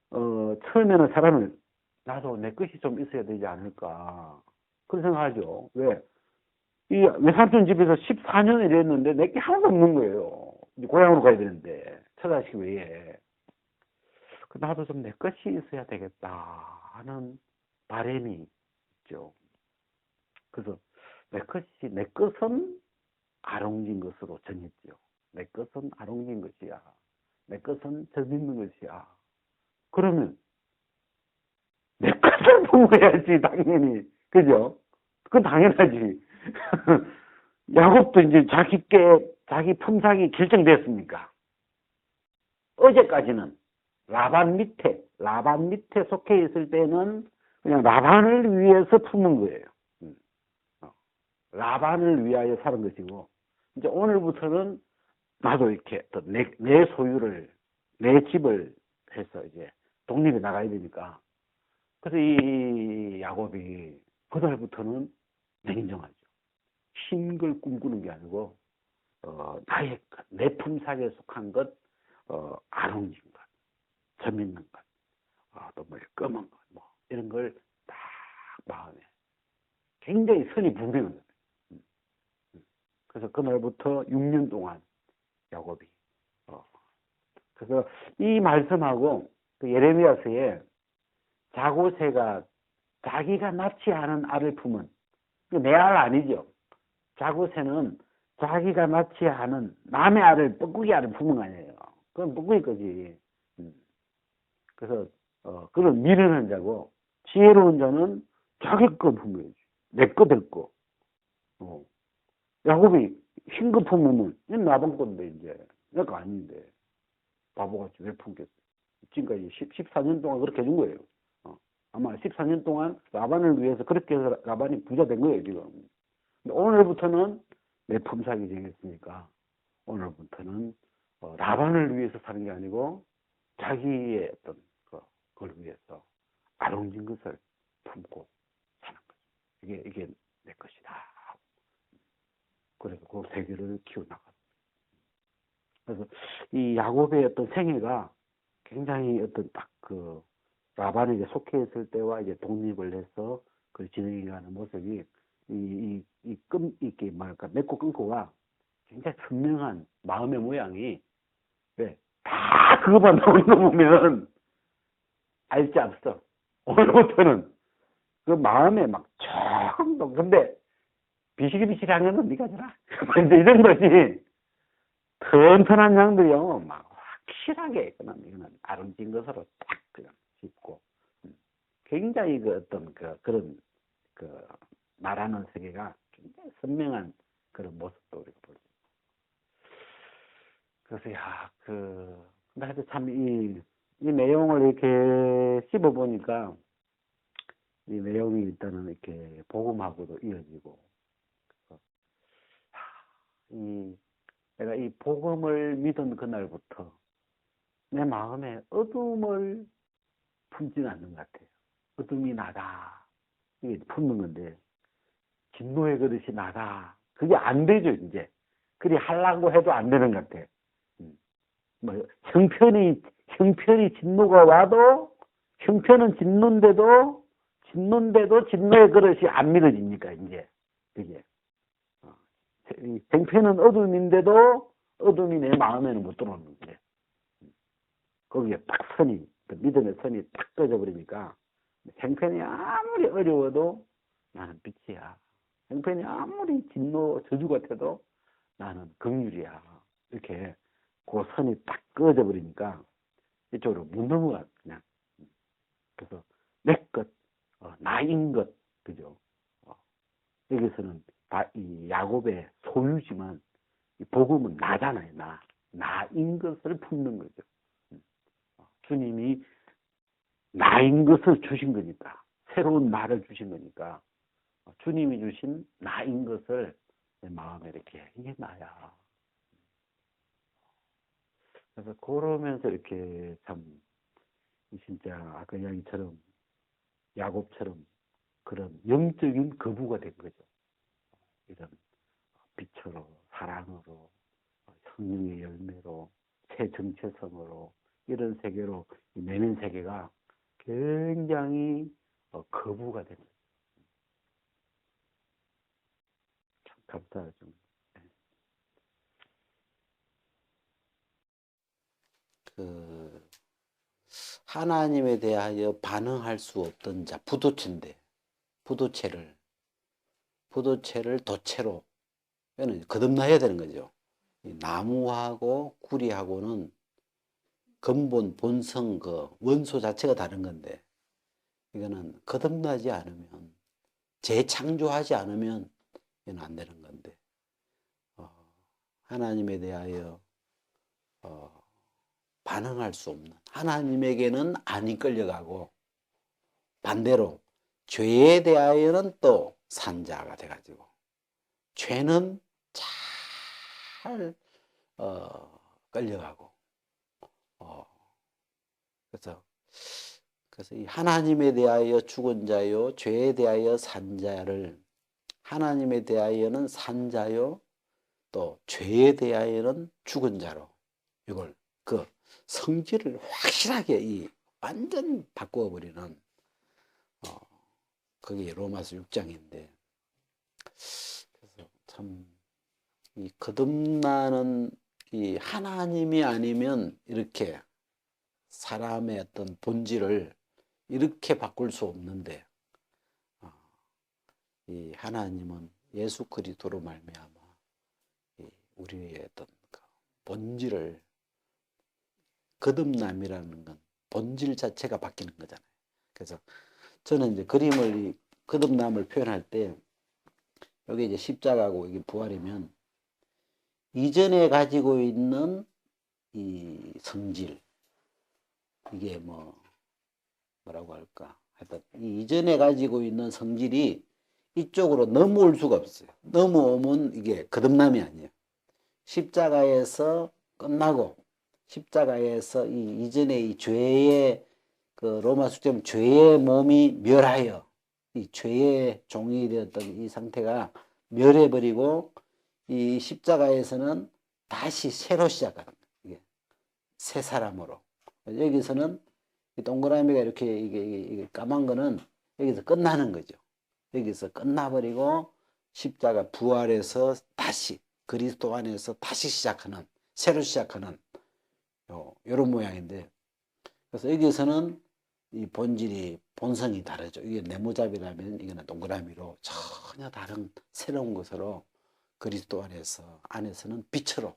처음에는 사람을 나도 내 것이 좀 있어야 되지 않을까 그런 생각하죠. 왜? 이 외삼촌 집에서 14년을 일했는데 내 게 하나도 없는 거예요. 이제 고향으로 가야 되는데 처자식 외에 나도 좀 내 것이 있어야 되겠다 하는 바람이 있죠. 그래서 내 것은 아롱진 것으로 정했죠. 내 것은 아롱진 것이야. 내 것은 저 믿는 것이야. 그러면 내 것을 품어야지 당연히. 그죠? 그건 당연하지. 야곱도 이제 자기 품삯이 결정됐습니까? 어제까지는 라반 밑에 속해 있을 때는 그냥 라반을 위해서 품은 거예요. 라반을 위하여 사는 것이고, 이제 오늘부터는 나도 이렇게 또 내 소유를, 내 집을 해서 이제 독립에 나가야 되니까. 그래서 이 야곱이 그날부터는 냉정하죠. 흰 걸 꿈꾸는 게 아니고, 나의 것, 내 품삯에 속한 것, 아름진 것, 재밌는 것, 또 뭐 검은 것, 뭐 이런 걸 딱 마음에 굉장히 선이 분명한 거예요. 그래서 그날부터 6년 동안 야곱이 그래서 이 말씀하고 그 예레미야서에 자고새가 자기가 낳지 않은 알을 품은 내 알 아니죠. 자고새는 자기가 낳지 않은 남의 알을 뻐꾸기 알을 품은 거 아니에요. 그건 뻐꾸기 거지. 그래서 그런 미련한 자고 지혜로운 자는 자기 거 품어야지. 내 거 될 거. 야곱이 흰거 품으면 나방 건데 이제 내가 아닌데 바보같이 왜 품겠어. 지금까지 14년 동안 그렇게 해준 거예요. 아마 14년 동안 라반을 위해서 그렇게 해서 라반이 부자 된 거예요 지금. 근데 오늘부터는 내 품삯이 되겠으니까 오늘부터는 라반을 위해서 사는 게 아니고 자기의 어떤 그걸 위해서 아롱진 것을 품고 사는 거죠. 이게 내 것이다. 그래서 그 세계를 키워나가는. 그래서 이 야곱의 어떤 생애가 굉장히 어떤 딱 그 라반에게 속해 있을 때와 이제 독립을 해서 그 진행해가는 모습이 이게 뭐랄까 맺고 끊고가 굉장히 선명한 마음의 모양이 다 그거만 나오는 거 보면 알지 없어. 오늘부터는 그 마음에 막 조금 더 근데 비실비실한 건 네가 줘라. 이제 이런 거지. 튼튼한 양들이요, 막 확실하게 이거는 아름진 것으로 딱 그냥 짚고 굉장히 그 어떤 그런 말하는 세계가 굉장히 선명한 그런 모습도 우리가 볼 수 있고. 그래서 근데 참 이 내용을 이렇게 씹어 보니까 이 내용이 일단은 이렇게 복음하고도 이어지고. 내가 이 복음을 믿은 그날부터 내 마음에 어둠을 품지는 않는 것 같아요. 어둠이 나다. 이게 품는 건데, 진노의 그릇이 나다. 그게 안 되죠, 이제. 그리 하려고 해도 안 되는 것 같아요. 뭐, 형편이 진노가 와도, 형편은 진노인데도 진노의 그릇이 안 믿어집니까, 이제. 그게. 형편은 어둠인데도 어둠이 내 마음에는 못 들어오는 거예요. 거기에 딱 선이, 믿음의 선이 딱 꺼져버리니까 형편이 아무리 어려워도 나는 빛이야. 형편이 아무리 진노 저주 같아도 나는 긍휼이야. 이렇게 그 선이 딱 꺼져버리니까 이쪽으로 못 넘어가 그냥. 그래서 내 것, 나인 것, 그죠? 여기서는 이 야곱의 소유지만 이 복음은 나잖아요. 나인 것을 품는 거죠. 주님이 나인 것을 주신 거니까, 새로운 나를 주신 거니까, 주님이 주신 나인 것을 내 마음에 이렇게, 이게 나야. 그래서 그러면서 이렇게 참 진짜 아까 이야기처럼 야곱처럼 그런 영적인 거부가 된 거죠. 이런 빛으로, 사랑으로, 성령의 열매로, 새 정체성으로, 이런 세계로 내면 세계가 굉장히 거부가 된 거죠. 참 감사하죠. 그 하나님에 대하여 반응할 수 없던 자, 부도체인데 부도체를 도체로 거듭나야 되는 거죠. 나무하고 구리하고는 근본 본성 그 원소 자체가 다른 건데, 이거는 거듭나지 않으면, 재창조하지 않으면 이건 안 되는 건데, 하나님에 대하여 반응할 수 없는, 하나님에게는 안 이끌려가고 반대로 죄에 대하여는 또 산자가 돼가지고, 죄는 잘 끌려가고, 그래서 이 하나님에 대하여 죽은 자요, 죄에 대하여 산 자를, 하나님에 대하여는 산 자요, 또 죄에 대하여는 죽은 자로, 이걸 그 성질을 확실하게 완전 바꾸어 버리는 그게 로마서 6장인데, 그래서 참 이 거듭나는 이 하나님이 아니면 이렇게 사람의 어떤 본질을 이렇게 바꿀 수 없는데, 이 하나님은 예수 그리스도로 말미암아 우리의 어떤 그 본질을, 거듭남이라는 건 본질 자체가 바뀌는 거잖아요. 그래서 저는 이제 그림을, 거듭남을 표현할 때 여기 이제 십자가고 이게 부활이면 이전에 가지고 있는 이 성질, 이게 뭐라고 할까, 하여튼 이 이전에 가지고 있는 성질이 이쪽으로 넘어올 수가 없어요. 넘어오면 이게 거듭남이 아니에요. 십자가에서 끝나고, 십자가에서 이 이전에 이 죄의 그 로마 숙제는 죄의 몸이 멸하여, 이 죄의 종이 되었던 이 상태가 멸해버리고, 이 십자가에서는 다시 새로 시작하는 거예요. 이게 새 사람으로. 여기서는 이 동그라미가 이렇게 이게 까만 거는 여기서 끝나는 거죠. 여기서 끝나버리고 십자가 부활해서 다시 그리스도 안에서 다시 시작하는, 새로 시작하는 이런 모양인데, 그래서 여기서는 이 본성이 다르죠. 이게 네모잡이라면 이거는 동그라미로 전혀 다른 새로운 것으로 그리스도 안에서는 빛으로,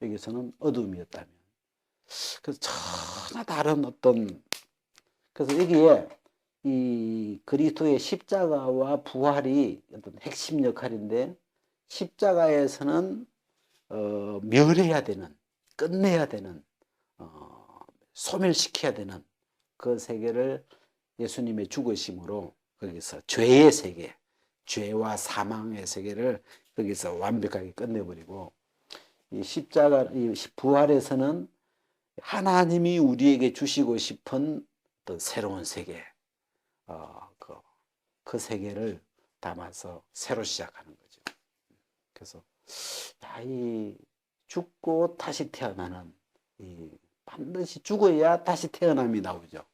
여기서는 어둠이었다면, 그래서 전혀 다른 어떤, 그래서 여기에 이 그리스도의 십자가와 부활이 어떤 핵심 역할인데, 십자가에서는 멸해야 되는, 끝내야 되는, 소멸시켜야 되는 그 세계를 예수님의 죽으심으로 거기서 죄의 세계, 죄와 사망의 세계를 거기서 완벽하게 끝내버리고, 이 십자가, 이 부활에서는 하나님이 우리에게 주시고 싶은 또 새로운 세계, 그 세계를 담아서 새로 시작하는 거죠. 그래서 이 죽고 다시 태어나는, 반드시 죽어야 다시 태어남이 나오죠.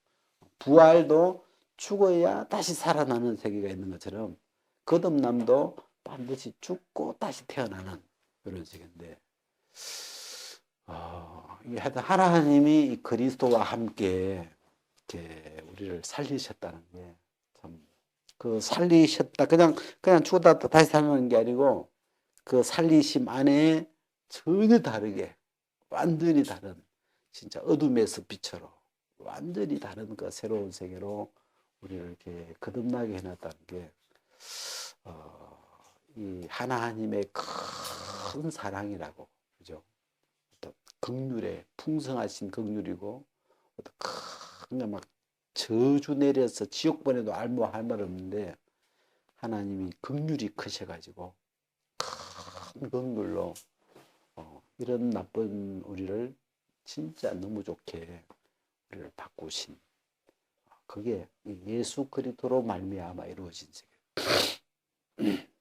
부활도 죽어야 다시 살아나는 세계가 있는 것처럼 거듭남도 반드시 죽고 다시 태어나는 그런 세계인데, 하나님이 그리스도와 함께 이렇게 우리를 살리셨다는 게 참, 그 살리셨다, 그냥 죽었다 다시 살아나는 게 아니고, 그 살리심 안에 전혀 다르게, 완전히 다른, 진짜 어둠에서 빛으로 완전히 다른 그 새로운 세계로 우리를 이렇게 거듭나게 해놨다는 게 이 하나님의 큰 사랑이라고, 그죠? 어떤 긍휼에 풍성하신 긍휼이고, 어떤 막 저주 내려서 지옥 보내도 할 말 없는데, 하나님이 긍휼이 크셔가지고 큰 긍휼로 이런 나쁜 우리를 진짜 너무 좋게 우리를 바꾸신, 그게 예수 그리스도로 말미암아 이루어진 세계.